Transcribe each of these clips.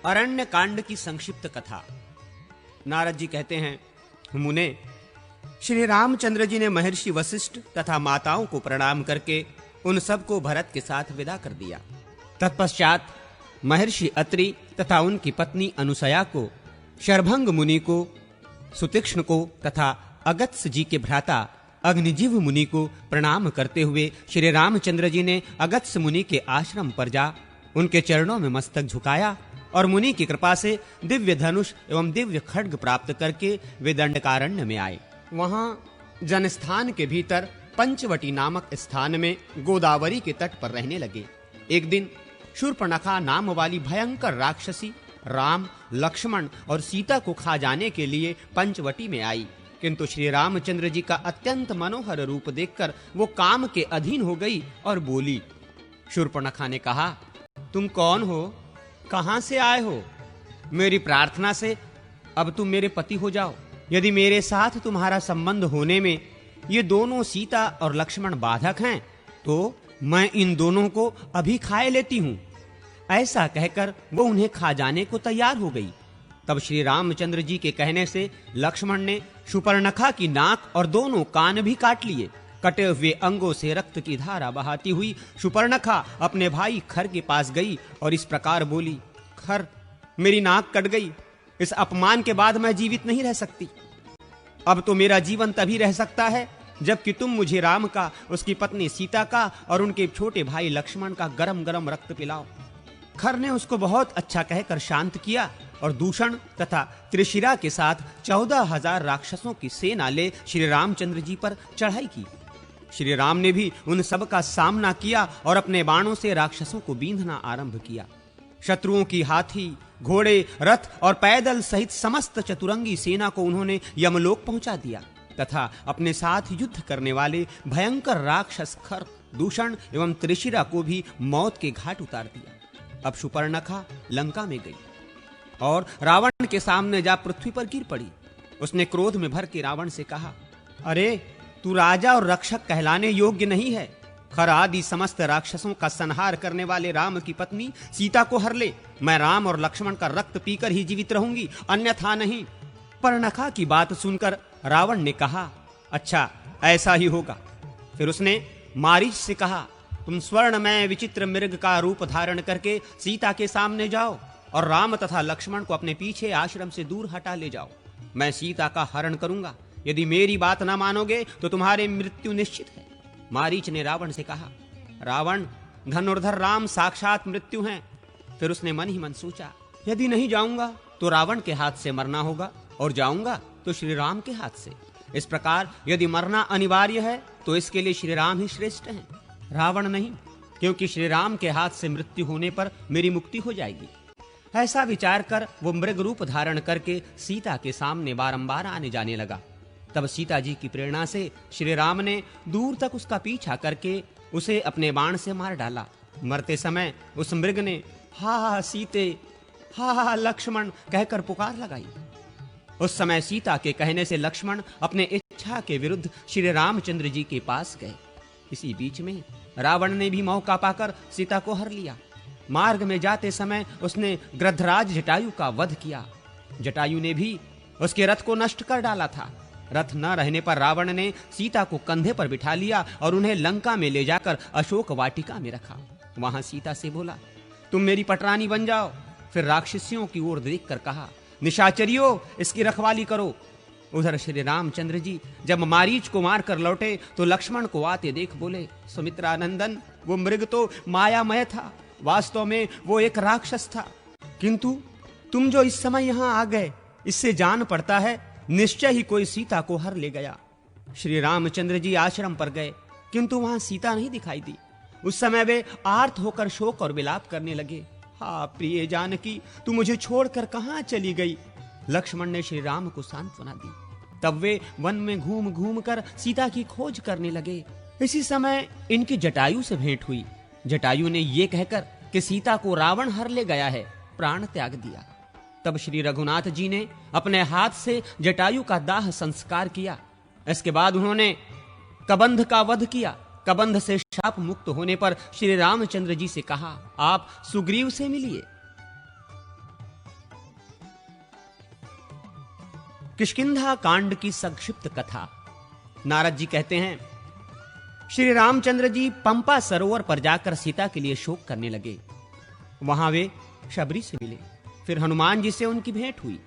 अरण्य कांड की संक्षिप्त कथा। नारद जी कहते हैं, मुने, श्री रामचंद्र जी ने महर्षि वशिष्ठ तथा माताओं को प्रणाम करके उन सबको भरत के साथ विदा कर दिया। तत्पश्चात महर्षि अत्रि तथा उनकी पत्नी अनुसया को, शरभंग मुनि को, सुतीक्ष्ण को तथा अगत्स जी के भ्राता अग्निजीव मुनि को प्रणाम करते हुए श्री रामचंद्र जी ने अगत्स मुनि के आश्रम पर जा उनके चरणों में मस्तक झुकाया और मुनि की कृपा से दिव्य धनुष एवं दिव्य खड्ग प्राप्त करके वे दंडकारण्य में आए। वहां जनस्थान के भीतर पंचवटी नामक स्थान में गोदावरी के तट पर रहने लगे। एक दिन शूर्पणखा नाम वाली भयंकर राक्षसी राम, लक्ष्मण और सीता को खा जाने के लिए पंचवटी में आई, किंतु श्री रामचंद्र जी का अत्यंत मनोहर रूप देखकर वो काम के अधीन हो गई और बोली। शूर्पणखा ने कहा, तुम कौन हो, कहां से आए हो? मेरी प्रार्थना से अब तुम मेरे पति हो जाओ। यदि मेरे साथ तुम्हारा संबंध होने में ये दोनों सीता और लक्ष्मण बाधक हैं तो मैं इन दोनों को अभी खाए लेती हूं। ऐसा कहकर वो उन्हें खा जाने को तैयार हो गई। तब श्री रामचंद्र जी के कहने से लक्ष्मण ने शूर्पणखा की नाक और दोनों कान भी काट लिए। कटे हुए अंगों से रक्त की धारा बहाती हुई शूर्पणखा अपने भाई खर के पास गई और इस प्रकार बोली, खर, मेरी नाक कट गई। इस अपमान के बाद मैं जीवित नहीं रह सकती। अब तो मेरा जीवन तभी रह सकता है जबकि तुम मुझे राम का, उसकी पत्नी सीता का और उनके छोटे भाई लक्ष्मण का गरम गरम रक्त पिलाओ। खर ने उसको बहुत अच्छा कहकर शांत किया और दूषण तथा त्रिशिरा के साथ 14,000 राक्षसों की सेना ले श्री रामचंद्र जी पर चढ़ाई की। श्री राम ने भी उन सब का सामना किया और अपने बाणों से राक्षसों को बींधना आरंभ किया। शत्रुओं की हाथी, घोड़े, रथ और पैदल सहित समस्त चतुरंगी सेना को उन्होंने यमलोक पहुंचा दिया तथा अपने साथ युद्ध करने वाले भयंकर राक्षस खर, दूषण एवं त्रिशिरा को भी मौत के घाट उतार दिया। अब शूर्पणखा लंका में गई और रावण के सामने जा पृथ्वी पर गिर पड़ी। उसने क्रोध में भर के रावण से कहा, अरे तू राजा और रक्षक कहलाने योग्य नहीं है। खर आदि समस्त राक्षसों का संहार करने वाले राम की पत्नी सीता को हर ले। मैं राम और लक्ष्मण का रक्त पीकर ही जीवित रहूंगी, अन्यथा नहीं। पर्णखा की बात सुनकर रावण ने कहा, अच्छा ऐसा ही होगा। फिर उसने मारीच से कहा, तुम स्वर्णमय विचित्र मृग का रूप धारण करके सीता के सामने जाओ और राम तथा लक्ष्मण को अपने पीछे आश्रम से दूर हटा ले जाओ। मैं सीता का हरण करूंगा। यदि मेरी बात न मानोगे तो तुम्हारी मृत्यु निश्चित है। मारीच ने रावण से कहा, रावण, धनुर्धर राम साक्षात मृत्यु हैं। फिर उसने मन ही मन सोचा, यदि नहीं जाऊंगा तो रावण के हाथ से मरना होगा और जाऊंगा तो श्री राम के हाथ से। इस प्रकार यदि मरना अनिवार्य है तो इसके लिए श्री राम ही श्रेष्ठ हैं, रावण नहीं, क्योंकि श्री राम के हाथ से मृत्यु होने पर मेरी मुक्ति हो जाएगी। ऐसा विचार कर वो मृग रूप धारण करके सीता के सामने बारंबार आने जाने लगा। तब सीता जी की प्रेरणा से श्री राम ने दूर तक उसका पीछा करके उसे अपने बाण से मार डाला। मरते समय उस मृग ने हा हा सीते, हा हा लक्ष्मण कहकर पुकार लगाई। उस समय सीता के कहने से लक्ष्मण अपने इच्छा के विरुद्ध श्री रामचंद्र जी के पास गए। इसी बीच में रावण ने भी मौका पाकर सीता को हर लिया। मार्ग में जाते समय उसने गृध्रराज जटायु का वध किया। जटायु ने भी उसके रथ को नष्ट कर डाला था। रथ न रहने पर रावण ने सीता को कंधे पर बिठा लिया और उन्हें लंका में ले जाकर अशोक वाटिका में रखा। वहां सीता से बोला, तुम मेरी पटरानी बन जाओ। फिर राक्षसियों की ओर देखकर कहा, निशाचरियों, इसकी रखवाली करो। उधर श्री रामचंद्र जी जब मारीच को मारकर लौटे तो लक्ष्मण को आते देख बोले, सुमित्रानंदन, वो मृग तो मायामय था, वास्तव में वो एक राक्षस था। किंतु तुम जो इस समय यहां आ गए, इससे जान पड़ता है निश्चय ही कोई सीता को हर ले गया। श्री रामचंद्र जी आश्रम पर गए, किंतु वहां सीता नहीं दिखाई दी। उस समय वे आर्त होकर शोक और विलाप करने लगे। हा प्रिय जानकी, तू मुझे छोड़कर कहां चली गई? लक्ष्मण ने श्री राम को सांत्वना दी। तब वे वन में घूम घूम कर सीता की खोज करने लगे। इसी समय इनकी जटायु से भेंट हुई। जटायु ने ये कहकर कि सीता को रावण हर ले गया है, प्राण त्याग दिया। तब श्री रघुनाथ जी ने अपने हाथ से जटायु का दाह संस्कार किया। इसके बाद उन्होंने कबंध का वध किया। कबंध से शाप मुक्त होने पर श्री रामचंद्र जी से कहा, आप सुग्रीव से मिलिए। किष्किंधा कांड की संक्षिप्त कथा। नारद जी कहते हैं, श्री रामचंद्र जी पंपा सरोवर पर जाकर सीता के लिए शोक करने लगे। वहां वे शबरी से मिले। फिर हनुमान जी से उनकी भेंट हुई।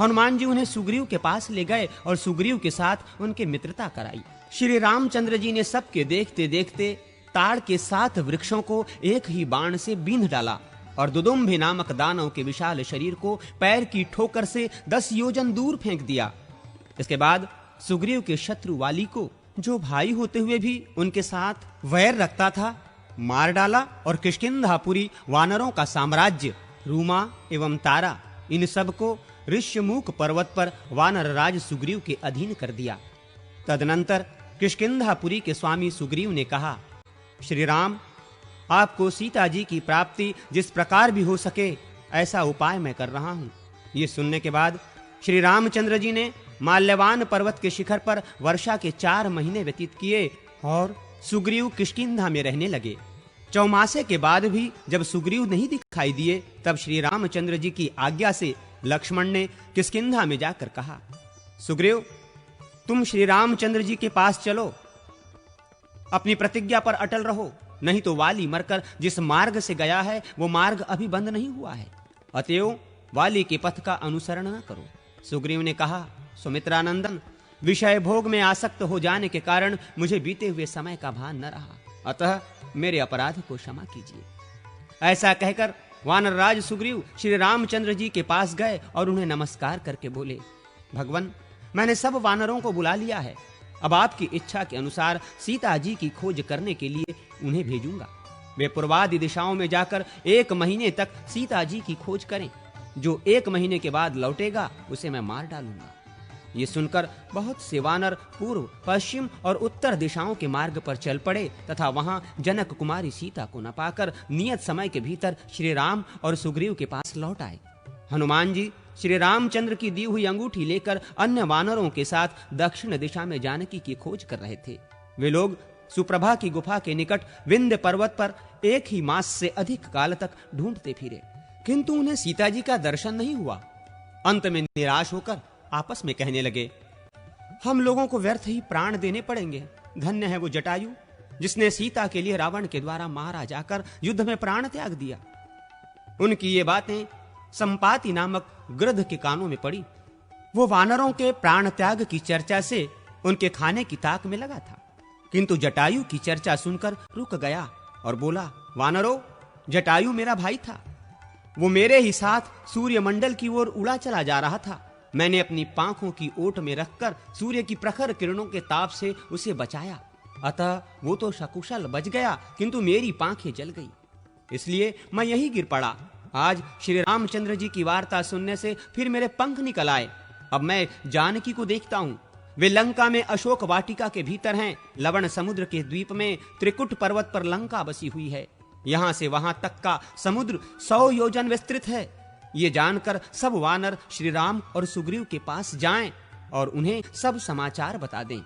हनुमान जी उन्हें सुग्रीव के पास ले गए और सुग्रीव के साथ उनकी मित्रता कराई। श्री रामचंद्र जी ने सबके देखते देखते ताड़ के 7 वृक्षों को एक ही बाण से बींध डाला और दुदुम्भि नामक दानव के विशाल शरीर को पैर की ठोकर से 10 योजन दूर फेंक दिया। इसके बाद सुग्रीव के शत्रु वाली को, जो भाई होते हुए भी उनके साथ वैर रखता था, मार डाला और किष्किंधापुरी वानरों का साम्राज्य रूमा एवं तारा, इन सब को ऋष्यमुख पर्वत पर वानर राज सुग्रीव के अधीन कर दिया। तदनंतर किष्किंधापुरी के स्वामी सुग्रीव ने कहा, श्री राम, आपको सीता जी की प्राप्ति जिस प्रकार भी हो सके ऐसा उपाय मैं कर रहा हूं। ये सुनने के बाद श्री रामचंद्र जी ने माल्यवान पर्वत के शिखर पर वर्षा के 4 महीने व्यतीत किए और सुग्रीव किष्किंधा में रहने लगे। चौमासे के बाद भी जब सुग्रीव नहीं दिखाई दिए, तब श्री रामचंद्र जी की आज्ञा से लक्ष्मण ने किष्किंधा में जाकर कहा, सुग्रीव, तुम श्री रामचंद्र जी के पास चलो, अपनी प्रतिज्ञा पर अटल रहो, नहीं तो वाली मरकर जिस मार्ग से गया है वो मार्ग अभी बंद नहीं हुआ है। अतएव वाली के पथ का अनुसरण न करो। सुग्रीव ने कहा, सुमित्रानंदन, विषय भोग में आसक्त हो जाने के कारण मुझे बीते हुए समय का भान न रहा, अतः मेरे अपराध को क्षमा कीजिए। ऐसा कहकर वानरराज सुग्रीव श्री रामचंद्र जी के पास गए और उन्हें नमस्कार करके बोले, भगवन, मैंने सब वानरों को बुला लिया है। अब आपकी इच्छा के अनुसार सीता जी की खोज करने के लिए उन्हें भेजूंगा। वे पूर्वादि दिशाओं में जाकर 1 महीने तक सीता जी की खोज करें। जो 1 महीने के बाद लौटेगा उसे मैं मार डालूंगा। ये सुनकर बहुत से वानर पूर्व, पश्चिम और उत्तर दिशाओं के मार्ग पर चल पड़े तथा वहां जनक कुमारी सीता को न पाकर नियत समय के भीतर श्री राम और सुग्रीव के पास लौट आए। हनुमान जी श्री रामचंद्र की दी हुई अंगूठी लेकर अन्य वानरों के साथ दक्षिण दिशा में जानकी की खोज कर रहे थे। वे लोग सुप्रभा की गुफा के निकट विंध्य पर्वत पर 1 ही मास से अधिक काल तक ढूंढते फिरे, किंतु उन्हें सीता जी का दर्शन नहीं हुआ। अंत में निराश होकर आपस में कहने लगे, हम लोगों को व्यर्थ ही प्राण देने पड़ेंगे। धन्य है वो जटायु जिसने सीता के लिए रावण के द्वारा मारा जाकर युद्ध में प्राण त्याग दिया। उनकी ये बातें संपाति नामक गृध के कानों में पड़ी। वो वानरों के प्राण त्याग की चर्चा से उनके खाने की ताक में लगा था, किंतु जटायु की चर्चा सुनकर रुक गया और बोला, वानरों, जटायु मेरा भाई था। वो मेरे ही साथ सूर्यमंडल की ओर उड़ा चला जा रहा था। मैंने अपनी पांखों की ओट में रखकर सूर्य की प्रखर किरणों के ताप से उसे बचाया, अतः वो तो सकुशल बच गया, किंतु मेरी पांखें जल गई, इसलिए मैं यहीं गिर पड़ा। आज श्री रामचंद्र जी की वार्ता सुनने से फिर मेरे पंख निकल आए। अब मैं जानकी को देखता हूं। वे लंका में अशोक वाटिका के भीतर हैं। लवण समुद्र के द्वीप में त्रिकुट पर्वत पर लंका बसी हुई है। यहां से वहां तक का समुद्र 100 योजन विस्तृत है। ये जानकर सब वानर श्री राम और सुग्रीव के पास जाएं और उन्हें सब समाचार बता दें।